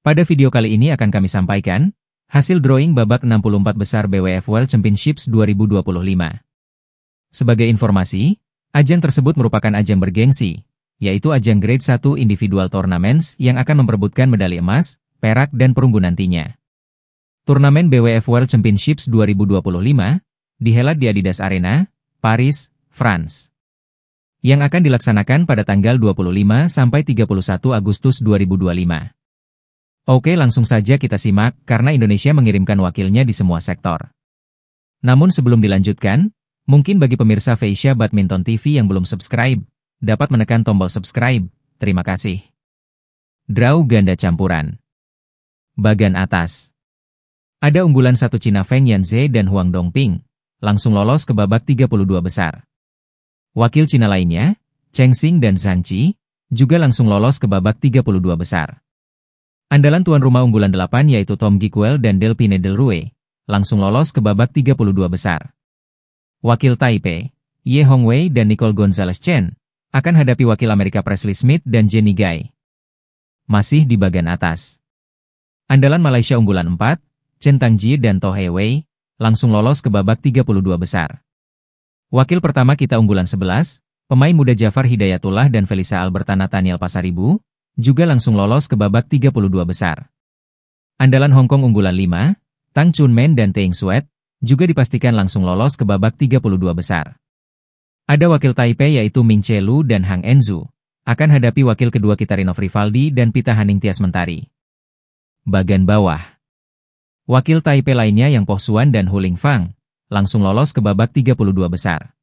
Pada video kali ini akan kami sampaikan hasil drawing babak 64 besar BWF World Championships 2025. Sebagai informasi, ajang tersebut merupakan ajang bergengsi, yaitu ajang Grade 1 Individual Tournaments yang akan memperebutkan medali emas, perak dan perunggu nantinya. Turnamen BWF World Championships 2025 dihelat di Adidas Arena, Paris, France, yang akan dilaksanakan pada tanggal 25 sampai 31 Agustus 2025. Oke, langsung saja kita simak karena Indonesia mengirimkan wakilnya di semua sektor. Namun sebelum dilanjutkan, mungkin bagi pemirsa Faysya Badminton TV yang belum subscribe, dapat menekan tombol subscribe. Terima kasih. Draw ganda campuran. Bagan atas. Ada unggulan satu Cina Feng Yanze dan Huang Dongping, langsung lolos ke babak 32 besar. Wakil Cina lainnya, Cheng Xing dan Zhang Qi, juga langsung lolos ke babak 32 besar. Andalan tuan rumah unggulan 8 yaitu Tom Giequel dan Delphine Delrouet, langsung lolos ke babak 32 besar. Wakil Taipei, Ye Hongwei dan Nicole Gonzalez Chen, akan hadapi wakil Amerika Presley Smith dan Jenny Gai. Masih di bagan atas. Andalan Malaysia unggulan 4, Chen Tangji dan To Hei Wei, langsung lolos ke babak 32 besar. Wakil pertama kita unggulan 11, pemain muda Jafar Hidayatullah dan Felisa Alberta Nathaniel Pasaribu, juga langsung lolos ke babak 32 besar. Andalan Hong Kong unggulan 5, Tang Chunmen dan Teng Suet, juga dipastikan langsung lolos ke babak 32 besar. Ada wakil Taipei yaitu Ming Che Lu dan Hang Enzu, akan hadapi wakil kedua kita Rinov Rivaldi dan Pita Haningtyas Mentari. Bagan bawah. Wakil Taipei lainnya yang Po Xuan dan Hu Lingfang, langsung lolos ke babak 32 besar.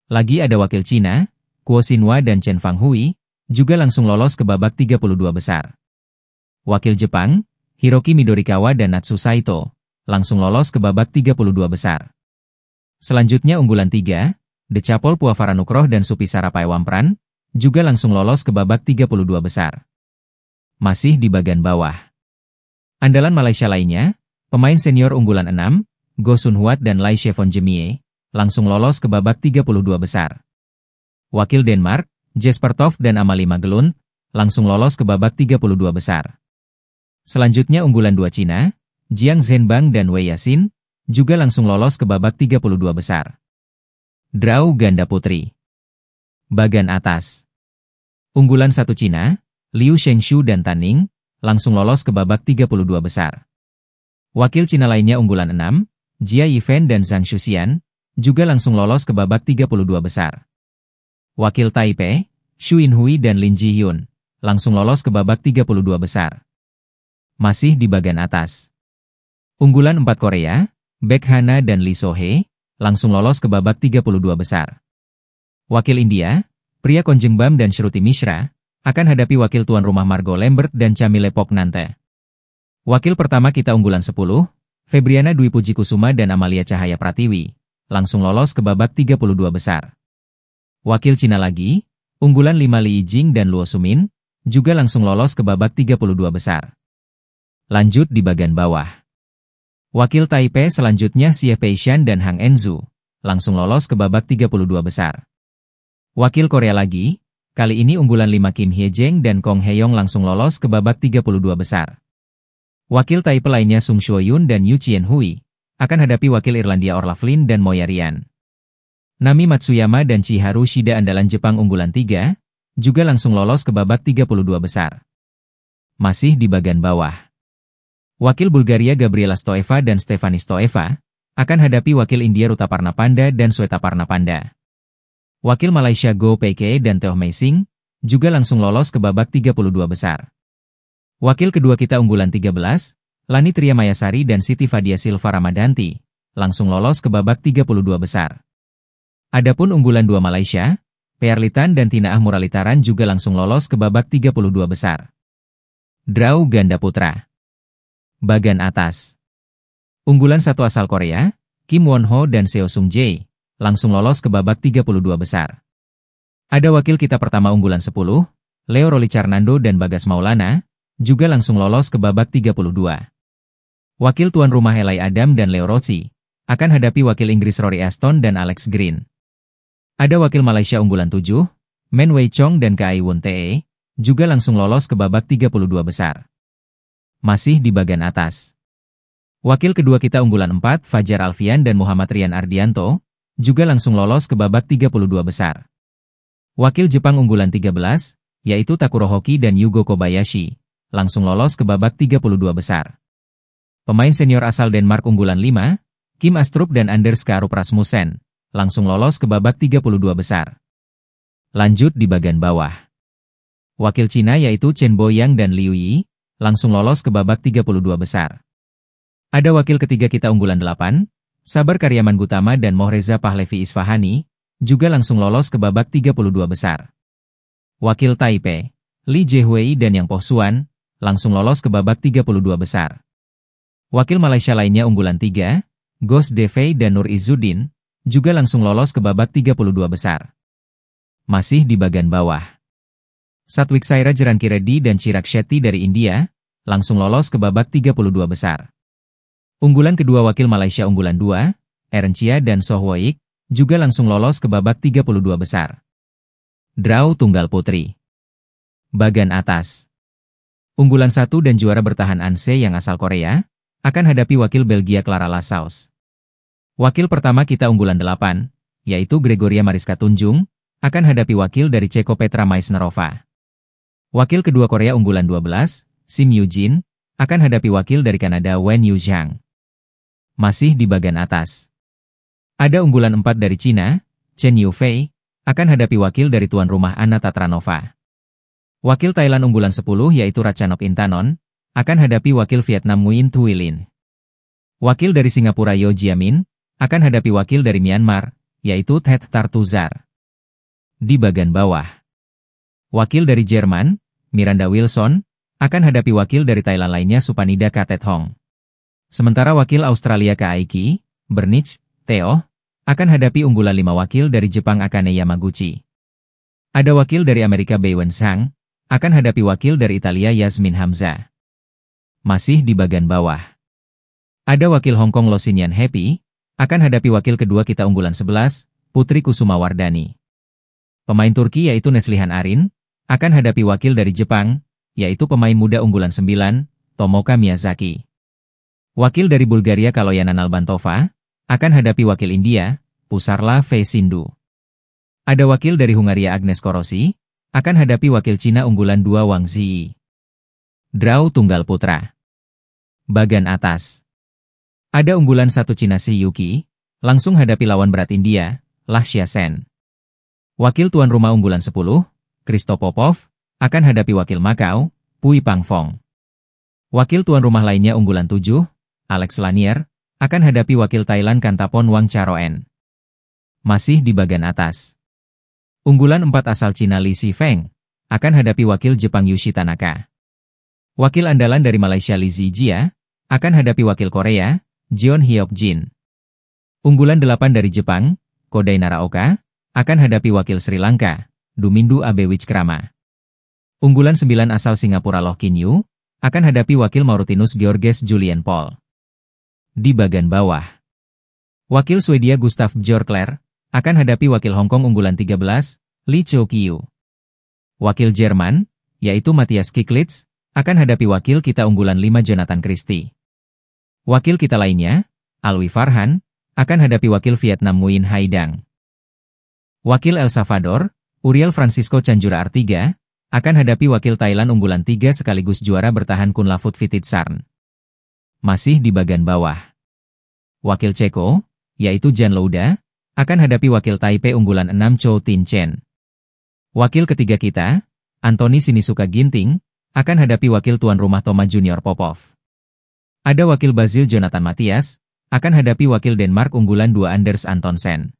Lagi ada wakil Cina, Guo Xinhua dan Chen Fanghui, juga langsung lolos ke babak 32 besar. Wakil Jepang, Hiroki Midorikawa dan Natsu Saito, langsung lolos ke babak 32 besar. Selanjutnya unggulan 3, Decapol Puavaranukroh dan Supi Sarapai Wampran, juga langsung lolos ke babak 32 besar. Masih di bagan bawah. Andalan Malaysia lainnya, pemain senior unggulan 6, Go Sun Huat dan Lai Chevon Jemie, langsung lolos ke babak 32 besar. Wakil Denmark, Jesper Toft dan Amalie Magelund, langsung lolos ke babak 32 besar. Selanjutnya unggulan 2 Cina, Jiang Zhenbang dan Wei Yasin, juga langsung lolos ke babak 32 besar. Draw ganda putri. Bagan atas. Unggulan 1 Cina, Liu Shengshu dan Tan Ning, langsung lolos ke babak 32 besar. Wakil Cina lainnya unggulan 6, Jia Yifen dan Zhang Shuxian, juga langsung lolos ke babak 32 besar. Wakil Taipei, Xu Yinhui dan Lin Jihyun, langsung lolos ke babak 32 besar. Masih di bagan atas. Unggulan 4 Korea, Baek Hana dan Lee So-hee, langsung lolos ke babak 32 besar. Wakil India, Priya Konjengbam dan Shruti Mishra, akan hadapi wakil tuan rumah Margot Lambert dan Chamile Poknante. Wakil pertama kita unggulan 10, Febriana Dwi Pujikusuma dan Amalia Cahaya Pratiwi, langsung lolos ke babak 32 besar. Wakil Cina lagi, unggulan 5 Li Yijing dan Luo Sumin, juga langsung lolos ke babak 32 besar. Lanjut di bagan bawah. Wakil Taipei selanjutnya Xie Peishan dan Hang Enzu, langsung lolos ke babak 32 besar. Wakil Korea lagi, kali ini unggulan 5 Kim Hye-jeng dan Kong Hye-yong langsung lolos ke babak 32 besar. Wakil Taipei lainnya Sung Shuo-yun dan Yu Chien-hui, akan hadapi wakil Irlandia Orla Flynn dan Moya Rian. Nami Matsuyama dan Chiharu Shida andalan Jepang unggulan 3, juga langsung lolos ke babak 32 besar. Masih di bagan bawah. Wakil Bulgaria Gabriela Stoeva dan Stefani Stoeva, akan hadapi wakil India Rutaparna Panda dan Swetaparna Panda. Wakil Malaysia Go Pei dan Teo Mei Sing, juga langsung lolos ke babak 32 besar. Wakil kedua kita unggulan 13, Lani Triamayasari dan Siti Fadia Silva Ramadanti, langsung lolos ke babak 32 besar. Adapun unggulan 2 Malaysia, Pearlitan dan Tina Ahmuralitaran juga langsung lolos ke babak 32 besar. Draw ganda putra. Bagan atas. Unggulan 1 asal Korea, Kim Won-ho dan Seo Sung-jae, langsung lolos ke babak 32 besar. Ada wakil kita pertama unggulan 10, Leo Rolicharnando dan Bagas Maulana, juga langsung lolos ke babak 32. Wakil tuan rumah Helai Adam dan Leo Rossi, akan hadapi wakil Inggris Rory Aston dan Alex Green. Ada wakil Malaysia unggulan 7, Men Wei Chong dan Kai Won Tae, juga langsung lolos ke babak 32 besar. masih di bagian atas. Wakil kedua kita unggulan 4, Fajar Alfian dan Muhammad Rian Ardianto, juga langsung lolos ke babak 32 besar. Wakil Jepang unggulan 13, yaitu Takuro Hoki dan Yugo Kobayashi, langsung lolos ke babak 32 besar. Pemain senior asal Denmark unggulan 5, Kim Astrup dan Anders Karup Rasmussen, langsung lolos ke babak 32 besar. Lanjut di bagian bawah. Wakil Cina yaitu Chen Boyang dan Liu Yi, langsung lolos ke babak 32 besar. Ada wakil ketiga kita unggulan 8, Sabar Karyaman Gutama dan Mohreza Pahlevi Isfahani, juga langsung lolos ke babak 32 besar. Wakil Taipei, Li Jiehui dan Yang Pohsuan, langsung lolos ke babak 32 besar. Wakil Malaysia lainnya unggulan 3, Gos Devey dan Nur Izzuddin, juga langsung lolos ke babak 32 besar. Masih di bagian bawah. Satwik Sairaj Ranki Reddy dan Chirag Shetty dari India, langsung lolos ke babak 32 besar. Unggulan kedua wakil Malaysia unggulan 2, Aaron Chia dan Soh Woik, juga langsung lolos ke babak 32 besar. Draw tunggal putri. Bagian atas. Unggulan 1 dan juara bertahan Anse yang asal Korea, akan hadapi wakil Belgia Clara Lassaus. Wakil pertama kita unggulan 8, yaitu Gregoria Mariska Tunjung, akan hadapi wakil dari Ceko Petra Maisnerova. Wakil kedua Korea unggulan 12, Sim Yoo-jin, akan hadapi wakil dari Kanada Wen Yu-zhang. Masih di bagian atas. Ada unggulan 4 dari Cina, Chen Yufei, akan hadapi wakil dari tuan rumah Anna Tatranova. Wakil Thailand unggulan 10 yaitu Ratchanok Intanon, akan hadapi wakil Vietnam Nguyen Thu Lin. Wakil dari Singapura Yo Jiamin, akan hadapi wakil dari Myanmar, yaitu Tet Tartuzar. Di bagian bawah. Wakil dari Jerman, Miranda Wilson, akan hadapi wakil dari Thailand lainnya Supanida Katethong. Sementara wakil Australia Kaiki, Bernich, Theo, akan hadapi unggulan 5 wakil dari Jepang Akane Yamaguchi. Ada wakil dari Amerika Beiwen Sang, akan hadapi wakil dari Italia Yasmin Hamza. Masih di bagian bawah. Ada wakil Hong Kong Losinian Happy, akan hadapi wakil kedua kita unggulan 11, Putri Kusuma Wardani. Pemain Turki yaitu Neslihan Arin, akan hadapi wakil dari Jepang, yaitu pemain muda unggulan 9, Tomoka Miyazaki. Wakil dari Bulgaria Kaloyanan Albantova, akan hadapi wakil India, Pusarla V. Sindhu. Ada wakil dari Hungaria Agnes Korosi, akan hadapi wakil Cina unggulan 2 Wang Ziyi. Draw tunggal putra. Bagian atas. Ada unggulan 1 Cina Si Yuki, langsung hadapi lawan berat India, Lashya Sen. Wakil tuan rumah unggulan 10, Kristo Popov, akan hadapi wakil Macau, Pui Pangfong. Wakil tuan rumah lainnya unggulan 7, Alex Lanier, akan hadapi wakil Thailand Kantapon Wang Charoen. Masih di bagian atas. Unggulan 4 asal Cina Li Sifeng, akan hadapi wakil Jepang Yushi Tanaka. Wakil andalan dari Malaysia Li Zijia, akan hadapi wakil Korea, Jeon Hyuk Jin. Unggulan 8 dari Jepang, Kodai Naraoka, akan hadapi wakil Sri Lanka, Dumindu Abe Wickrama. Unggulan 9 asal Singapura Loh Kin Yu, akan hadapi wakil Mauritius Georges Julien Paul. Di bagian bawah. Wakil Swedia Gustav Björkler, akan hadapi wakil Hong Kong unggulan 13, Lee Cho-kyu. Wakil Jerman, yaitu Matthias Kiklitz, akan hadapi wakil kita unggulan 5 Jonathan Christie. Wakil kita lainnya, Alwi Farhan, akan hadapi wakil Vietnam Nguyen Hai Dang. Wakil El Salvador, Uriel Francisco Canjura Artiga, akan hadapi wakil Thailand unggulan 3 sekaligus juara bertahan Kunlavut Vititsarn. Masih di bagian bawah. Wakil Ceko, yaitu Jan Louda, akan hadapi wakil Taipei unggulan 6 Chou Tin Chen. Wakil ketiga kita, Anthony Sinisuka Ginting, akan hadapi wakil tuan rumah Toma Junior Popov. Ada wakil Brazil Jonathan Matias, akan hadapi wakil Denmark unggulan 2 Anders Antonsen.